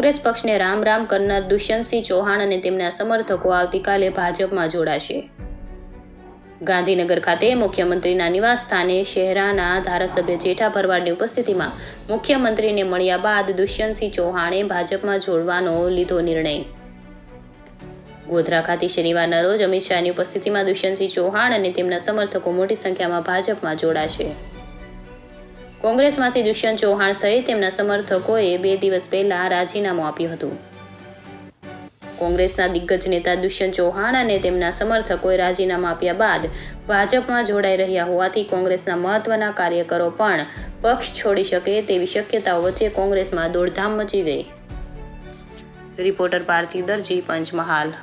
કોંગ્રેસ પક્ષને રામ રામ કરનાર દુષ્યંતસિંહ ચૌહાણ અને તેમના સમર્થકો આવતીકાલે ભાજપમાં જોડાશે. ગાંધીનગર ખાતે મુખ્યમંત્રીના નિવાસ સ્થાને શહેરાના ધારાસભ્ય જેઠા ભરવાડની ઉપસ્થિતિમાં મુખ્યમંત્રીને મળ્યા બાદ દુષ્યંતસિંહ ચૌહાણે ભાજપમાં જોડવાનો લીધો નિર્ણય. ગોધરા ખાતે શનિવારના રોજ અમિત શાહની ઉપસ્થિતિમાં દુષ્યંતસિંહ ચૌહાણ અને તેમના સમર્થકો મોટી સંખ્યામાં ભાજપમાં જોડાશે. કોંગ્રેસમાંથી દુષ્યંત ચૌહાણ સહિત તેમના સમર્થકોએ 2 દિવસ પહેલા રાજીનામું આપ્યું હતું. કોંગ્રેસના દિગ્ગજ નેતા દુષ્યંત ચૌહાણ અને તેમના સમર્થકોએ રાજીનામું આપ્યા બાદ ભાજપમાં જોડાઈ રહ્યા હોવાથી કોંગ્રેસના મહત્વના કાર્યકરો પણ પક્ષ છોડી શકે તેવી શક્યતાઓ વચ્ચે કોંગ્રેસમાં દોડધામ મચી ગઈ. રિપોર્ટર પાર્થિવ દરજી, પંચમહાલ.